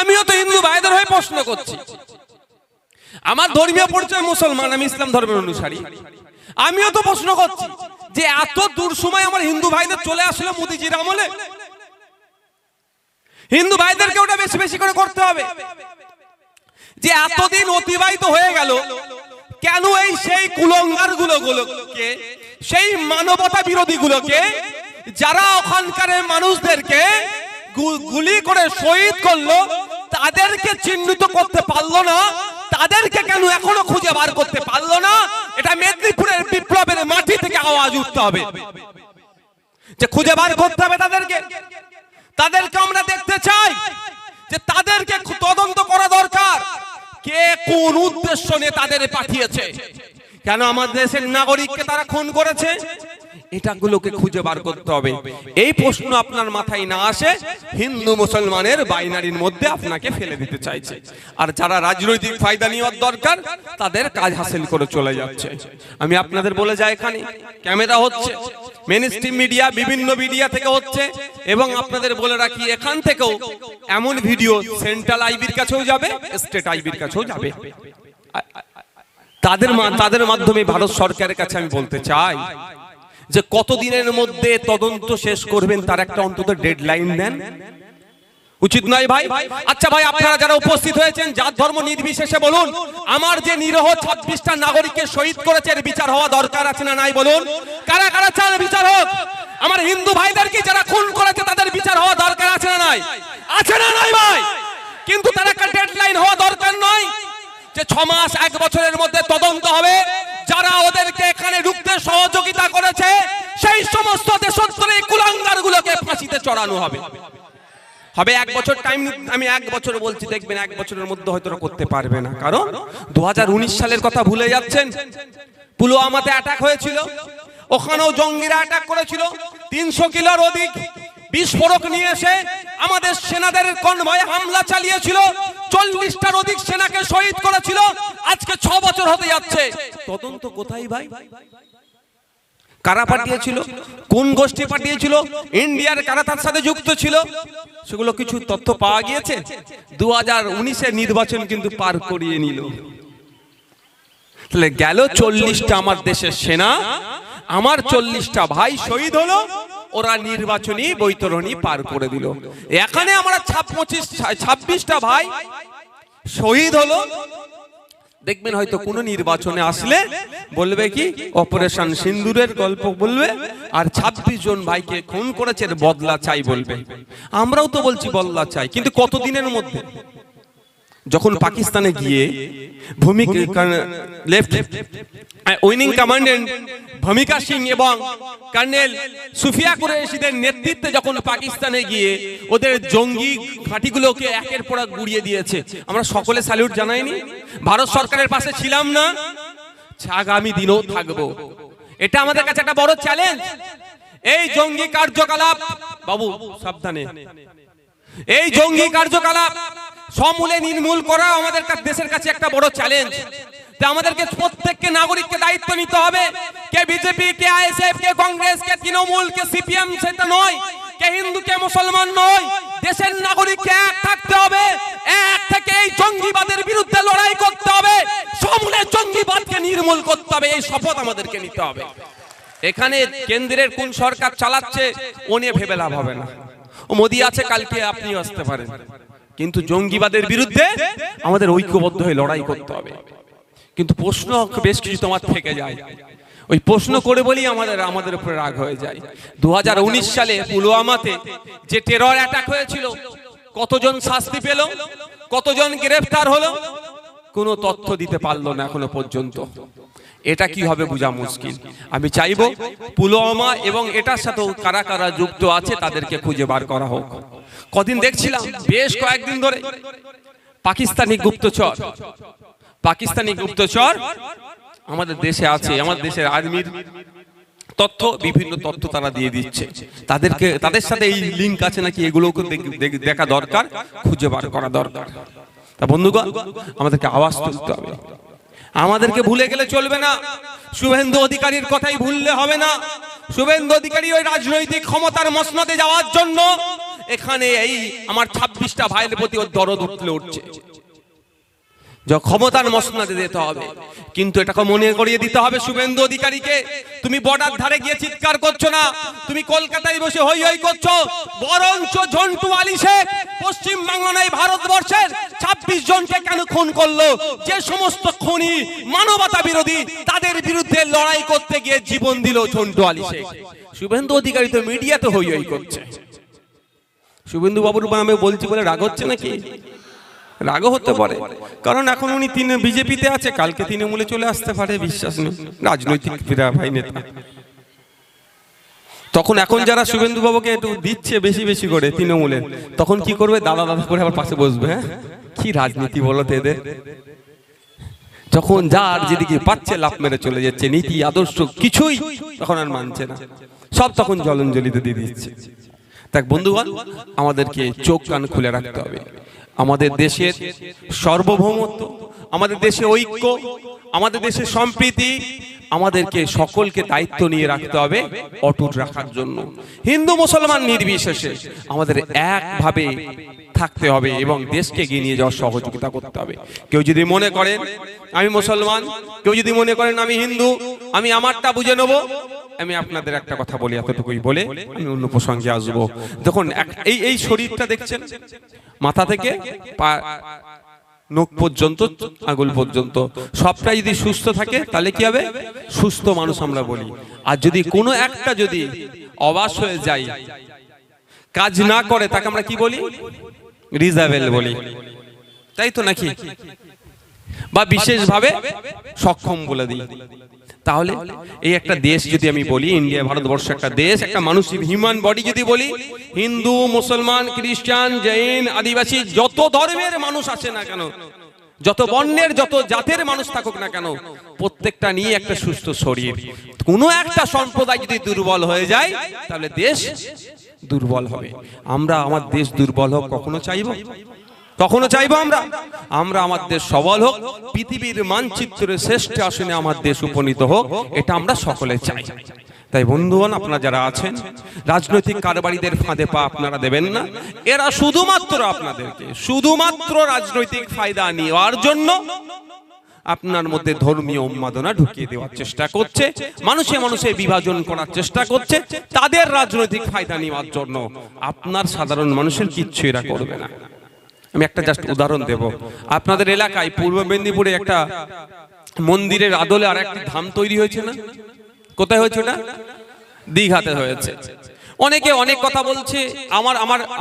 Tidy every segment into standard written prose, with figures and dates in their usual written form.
আমিও তো হিন্দু ভাইদের হয়ে প্রশ্ন করছি। আমার ধর্মীয় পরিচয় মুসলমান, আমি ইসলাম ধর্মের অনুসারী। আমিও তো প্রশ্ন করছি যে এত দূর সময় আমার হিন্দু ভাইদের চলে আসলো মোদিজির আমলে, হিন্দু ভাইদেরকে ওটা বেশি বেশি করে করতে হবে। যে এতদিন অতিবাহিত হয়ে গেল, কেন এই সেই কুলঙ্গার গুলোকে, সেই মানবতা বিরোধী গুলোকে, যারা ওখানকার মানুষদেরকে গুলি করে শহীদ করলো, তাদেরকে চিহ্নিত করতে পারলো না? তাদেরকে কেন এখনো খুঁজে বার করতে পারলো না? এটা মেদিনীপুরের বিপ্লবের মাটি থেকে আওয়াজ উঠতে হবে যে খুঁজে বার করতে হবে তাদেরকে আমরা দেখতে চাই যে তাদেরকে তদন্ত করা দরকার। কে কোন উদ্দেশ্য নিয়ে তাদের পাঠিয়েছে, কেন আমাদের দেশের নাগরিককে তারা খুন করেছে, এটাগুলোকে খুঁজে বার করতে হবে। এই প্রশ্ন আপনার মাথায় না আসে, হিন্দু মুসলমানের বাইনারির মধ্যে আপনাকে ফেলে দিতে চাইছে। আর যারা রাজনৈতিক ফায়দা নেওয়ার দরকার, তাদের কাজ হাসিল করে চলে যাচ্ছে। আমি আপনাদের বলে যাই, এখানে ক্যামেরা হচ্ছে, মেইনস্ট্রিম মিডিয়া, বিভিন্ন মিডিয়া থেকে হচ্ছে, এবং আপনাদের বলে রাখি এখান থেকেও এমন ভিডিও সেন্ট্রাল আইবির কাছেও যাবে, স্টেট আইবির কাছেও যাবে। তাদের মাধ্যমে ভারত সরকারের কাছে আমি বলতে চাই যে কতদিনের মধ্যে তদন্ত শেষ করবেন তার একটা অন্তত ডেডলাইন দেন, উচিত নয় ভাই? আচ্ছা ভাই, আপনারা যারা উপস্থিত হয়েছেন, জাত ধর্ম নির্বিশেষে বলুন, আমার যে নিরহ 26টা নাগরিককে শহীদ করেছে, এর বিচার হওয়া দরকার আছে না নাই বলুন? কারা কারা চান বিচার হোক? আমার হিন্দু ভাইদেরকে যারা খুন করেছে তাদের বিচার হওয়া দরকার আছে না নাই? আছে না নাই ভাই? কিন্তু তার একটা ডেডলাইন হওয়া দরকার নয় যে 6 মাস 1 বছরের মধ্যে তদন্ত হবে। যারা ওদেরকে এখানে ঢুকতে সহযোগিতা করেছে, সেই সমস্ত দেশদ্রোহী কুলাঙ্গারগুলোকে ফাঁসিতে চড়ানো হবে। 1 বছর টাইম, আমি 1 বছর বলছি, দেখবেন 1 বছরের মধ্যে হয়তো করতে পারবে না। কারণ 2019 সালের কথা ভুলে যাচ্ছেন। পুলওয়ামাতে অ্যাটাক হয়েছিল, ওখানেও জঙ্গিরা অ্যাটাক করেছিল, 300 কিলোর অধিক বিস্ফোরক নিয়ে এসে আমাদের সেনাদের কনভয়ে হামলা চালিয়েছিল, 40টার অধিক সেনাকে শহীদ করেছিল। আজকে 6 বছর হতে যাচ্ছে, তদন্ত কোথায় ভাই? কারা পাঠিয়েছিল, কোন গোষ্ঠী পাঠিয়েছিল, ইন্ডিয়ার কারা তার সাথে যুক্ত ছিল, সেগুলো কিছু তথ্য পাওয়া গিয়েছে। 2019-এর নির্বাচন কিন্তু পার করিয়ে নিল। তাহলে গেল 40টা আমার দেশের সেনা, আমার 40টা ভাই শহীদ হলো, ওরা নির্বাচনী বৈতরণী পার করে দিল। এখানে আমরা 26টা ভাই শহীদ হলো। দেখবেন হয়তো কোন নির্বাচনে আসলে বলবে কি অপারেশন সিন্দুরের গল্প বলবে, আর 26 জন ভাইকে খুন করেছে এর বদলা চাই বলবে। আমরাও তো বলছি বদলা চাই, কিন্তু কতদিনের মধ্যে? যখন পাকিস্তানে গিয়ে উইনিং কমান্ডেন্ট ভূমিকা সিং এবং কর্নেল সুফিয়া কুরেশিদের নেতৃত্বে যখন পাকিস্তানে গিয়ে ওদের জঙ্গি ঘাঁটিগুলোকে একের পর এক গুড়িয়ে দিয়েছে, আমরা সকলে স্যালুট জানাইনি? ভারত সরকারের পাশে ছিলাম না? আগামী দিনও থাকবো। এটা আমাদের কাছে একটা বড় চ্যালেঞ্জ। এই জঙ্গি কার্যকলাপ, বাবু সাবধানে, এই জঙ্গি কার্যকলাপ সমূলে নির্মূল করা আমাদের দেশের কাছে একটা বড় চ্যালেঞ্জ। আমাদেরকে প্রত্যেককে নাগরিককে দায়িত্ব নিতে হবে। কে বিজেপি, কে আইএসএফ, কে কংগ্রেস, কে তৃণমূল, কে সিপিএম, সেটা নয়। কে হিন্দু, কে মুসলমান নয়। দেশের নাগরিককে এক থাকতে হবে, এক থেকে এই জঙ্গিবাদের বিরুদ্ধে লড়াই করতে হবে, সমূলে জঙ্গিবাদকে নির্মূল করতে হবে। এই শপথ আমাদেরকে নিতে হবে। এখানে কেন্দ্রের কোন সরকার চালাচ্ছে ও নিয়ে ভেবে লাভ হবে না। ও মোদি আছে, কালকে আপনিও আসতে পারেন, কিন্তু জঙ্গিবাদের বিরুদ্ধে আমাদের ঐক্যবদ্ধ হয়ে লড়াই করতে হবে। কিন্তু প্রশ্ন বেশ কিছু তোমার থেকে যায়, ওই প্রশ্ন করে বলি আমাদের উপরে রাগ হয়ে যায়। 2019 সালে পুলওয়ামাতে যে টেরর অ্যাটাক হয়েছিল, কতজন শাস্তি পেল, কতজন গ্রেফতার হলো, কোনো তথ্য দিতে পারলো না এখনো পর্যন্ত। এটা কি হবে বোঝা মুশকিল। আমি চাইবো পুলওয়ামা এবং এটার সাথেও কারা কারা যুক্ত আছে তাদেরকে খুঁজে বার করা হোক। কদিন দেখছিলাম, বেশ কয়েকদিন ধরে পাকিস্তানি গুপ্তচর আমাদের দেশে আছে, আমাদের দেশের আর্মির তথ্য, বিভিন্ন তথ্য তারা দিয়ে দিচ্ছে। তাদের সাথে এই লিঙ্ক আছে নাকি, এগুলোকে দেখা দরকার, খুঁজে বার করা দরকার। তা বন্ধুগণ, আমাদেরকে আওয়াজ তুলতে হবে। আমাদেরকে ভুলে গেলে চলবে না। শুভেন্দু অধিকারীর কথাই ভুললে হবে না। শুভেন্দু অধিকারী ওই রাজনৈতিক ক্ষমতার মসনদে যাওয়ার জন্য এখানে এই আমার 26টা ভাইয়ের প্রতি ওর দরদ উঠছে যে ক্ষমতার মসনদে দিতে হবে। কিন্তু এটাকে মনে করিয়ে দিতে হবে শুভেন্দু অধিকারীকে, তুমি বর্ডার ধারে গিয়ে চিৎকার করছো না, তুমি কলকাতায় বসে হই হই করছো, বরঞ্চ ঝন্টু আলী শেখ পশ্চিম বাংলা নয় ভারতবর্ষের 26 জনকে কেন খুন করলো? যে সমস্ত খুনি মানবতা বিরোধী তাদের বিরুদ্ধে লড়াই করতে গিয়ে জীবন দিল ঝন্টু আলী শেখ। শুভেন্দু অধিকারী তো মিডিয়াতে হই হই করছে। শুভেন্দু বাবুর নামে বলছি বলে রাগ হচ্ছে নাকি? রাগও হতে পারে, কারণ এখন উনি বিজেপিতে আছে, কালকে তৃণমূলে চলে আসতে পারে, বিশ্বাস নেই রাজনৈতিক ভাই নেতা। তখন এখন যারা শুভেন্দু বাবুকে একটু দিচ্ছে বেশি বেশি করে তৃণমূলের, তখন কি করবে? দাদা দাদা করে আবার পাশে বসবে। হ্যাঁ, কি রাজনীতি বলো তো এদের। যখন যার যেদিকে পাচ্ছে লাফ মেরে চলে যাচ্ছে, নীতি আদর্শ কিছুই তখন আর মানছে না, সব তখন জলাঞ্জলিতে দিয়ে দিচ্ছে। দেখ বন্ধুগণ, আমাদেরকে চোখ কান খুলে রাখতে হবে। আমাদের দেশের সার্বভৌমত্ব, আমাদের দেশে ঐক্য, আমাদের দেশের সম্প্রীতি, আমাদেরকে সকলকে দায়িত্ব নিয়ে রাখতে হবে অটুট রাখার জন্য। হিন্দু মুসলমান নির্বিশেষে আমাদের একভাবে থাকতে হবে এবং দেশকে এগিয়ে নিয়ে যাওয়ার সহযোগিতা করতে হবে। কেউ যদি মনে করেন আমি মুসলমান, কেউ যদি মনে করেন আমি হিন্দু, আমি আমারটা বুঝে নেব, আমি আপনাদের একটা কথা বলি, এতটুকুই বলে আমি অন্য প্রসঙ্গে আসবো। দেখুন এই শরীরটা দেখছেন, মাথা থেকে পা নখ পর্যন্ত, আঙুল পর্যন্ত সবটাই যদি সুস্থ থাকে তাহলে কি হবে? সুস্থ মানুষ আমরা বলি। আর যদি কোনো একটা যদি অবাস হয়ে যায়, কাজ না করে, তাকে আমরা কি বলি? রিজার্ভেল বলি, তাই তো নাকি? বা বিশেষভাবে সক্ষম বলে দিই। তাহলে এই একটা দেশ যদি আমি বলি, ইন্ডিয়া ভারতবর্ষ একটা দেশ, একটা মানুষ হিউম্যান বডি যদি বলি, হিন্দু মুসলমান খ্রিস্টান জৈন আদিবাসী যত ধর্মের মানুষ আছে না কেন, যত বর্ণের যত জাতের মানুষ থাকুক না কেন, প্রত্যেকটা নিয়ে একটা সুস্থ শরীর। কোনো একটা সম্প্রদায় যদি দুর্বল হয়ে যায় তাহলে দেশ দুর্বল হবে। আমরা আমার দেশ দুর্বল হোক কখনো চাইবো? কখনো চাইবো আমরা? আমরা আমার দেশ সবল হোক, পৃথিবীর মানচিত্রের শ্রেষ্ঠ আসনে আমার দেশ উপনীত হোক, এটা আমরা সকলে চাই। তাই বন্ধুগণ, আপনারা যারা আছেন, রাজনৈতিক কারবারিদের ফাঁদে পা আপনারা দেবেন না। এরা শুধুমাত্র আপনাদেরকে শুধুমাত্র রাজনৈতিক ফায়দা নেওয়ার জন্য আপনার মধ্যে ধর্মীয় উন্মাদনা ঢুকিয়ে দেওয়ার চেষ্টা করছে, মানুষে মানুষে বিভাজন করার চেষ্টা করছে, তাদের রাজনৈতিক ফায়দা নেওয়ার জন্য। আপনার সাধারণ মানুষের কিচ্ছু এরা করবে না। আমি একটা জাস্ট উদাহরণ দেব। আপনাদের এলাকায় পূর্ব মেদিনীপুরে একটা মন্দিরের আদলে আর একটা ধাম তৈরি হয়েছে না? কোথায় হয়েছে ওটা? দীঘাতে হয়েছে। অনেকে অনেক কথা বলছে,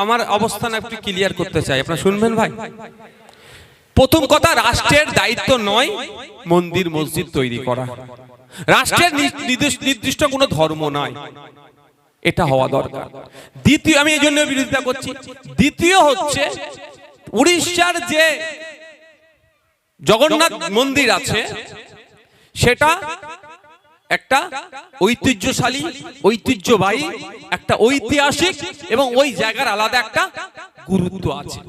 আমার অবস্থান একটু ক্লিয়ার করতে চাই, আপনারা শুনবেন ভাই। প্রথম কথা, রাষ্ট্রের দায়িত্ব নয় মন্দির মসজিদ তৈরি করা, রাষ্ট্রের নির্দিষ্ট কোনো ধর্ম নয়, এটা হওয়া দরকার। দ্বিতীয়, আমি এই জন্য বিরোধিতা করছি। দ্বিতীয় হচ্ছে, উড়িষ্যার যে জগন্নাথ মন্দির আছে সেটা একটা ঐতিহ্যশালী, ঐতিহ্যবাহী, একটা ঐতিহাসিক এবং ওই জায়গার আলাদা একটা গুরুত্ব আছে।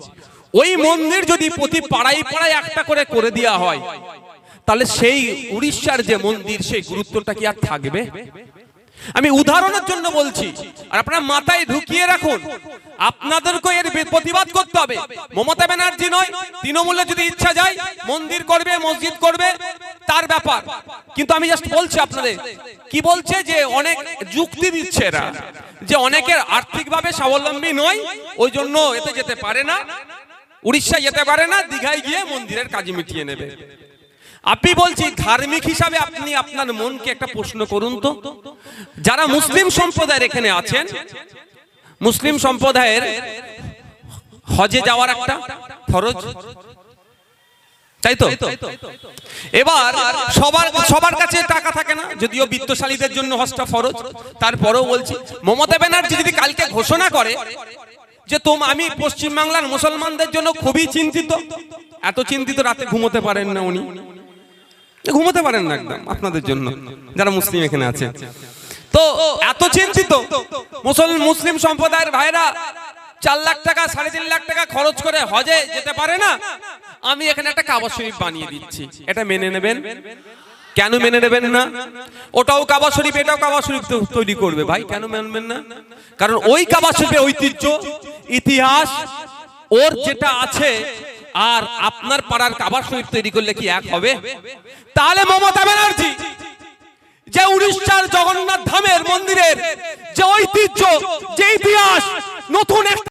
ওই মন্দির যদি প্রতি পাড়ায় পাড়ায় একটা করে দেওয়া হয়, তাহলে সেই উড়িষ্যার যে মন্দির, সেই গুরুত্বটা কি আর থাকবে? আমি উদাহরণের জন্য বলছি, আর আপনারা মাথায় ঢুকিয়ে রাখুন, আপনাদেরকে এর প্রতিবাদ করতে হবে। মমতা ব্যানার্জি নয়, তৃণমূলে যদি ইচ্ছা যায় মন্দির করবে, মসজিদ করবে, তার ব্যাপার। কিন্তু আমি জাস্ট বলছি আপনাদের, কি বলছে যে অনেক যুক্তি দিচ্ছে এরা, যে অনেকের আর্থিকভাবে স্বাবলম্বী নয়, ওই জন্য এতে যেতে পারে না, উড়িষ্যায় যেতে পারে না, দীঘায় গিয়ে মন্দিরের কাজ মিটিয়ে নেবে। আপনি বলছি ধার্মিক হিসাবে আপনি আপনার মনকে একটা প্রশ্ন করুন তো, যারা মুসলিম সম্প্রদায়ের এখানে আছেন, মুসলিম সম্প্রদায়ের হজে যাওয়ার একটা ফরজ, তাই তো? এবার সবার কাছে টাকা থাকে না, যদিও বিত্তশালীদের জন্য হজটা ফরজ। তারপরেও বলছি, মমতা ব্যানার্জি যদি কালকে ঘোষণা করে যে আমি পশ্চিমবাংলার মুসলমানদের জন্য খুবই চিন্তিত, এত চিন্তিত রাতে ঘুমোতে পারেন না, উনি ঘুমোতে পারেন না একদম আপনাদের জন্য যারা মুসলিম এখানে আছে, তো এত চিন্তিত মুসলিম সম্প্রদায়ের ভাইরা 4 লাখ টাকা 3.5 লাখ টাকা খরচ করে হজে যেতে পারে না, আমি এখানে একটা কাবা শরীফ বানিয়ে দিচ্ছি, এটা মেনে নেবেন? কেন মেনে নেবেন না? ওটাও কাবা শরীফ, এটাও কাবা শরীফ তৈরি করবে, ভাই কেন মানবেন না? কারণ ওই কাবা শরীফের ঐতিহ্য ইতিহাস ওর যেটা আছে আর আপনার পাড়ার কাবা শরীফ তৈরি করলে কি এক হবে? তাহলে মমতা ব্যানার্জি যে উড়িষ্যার জগন্নাথ ধামের মন্দিরের যে ঐতিহ্য, যে ইতিহাস, নতুন একটা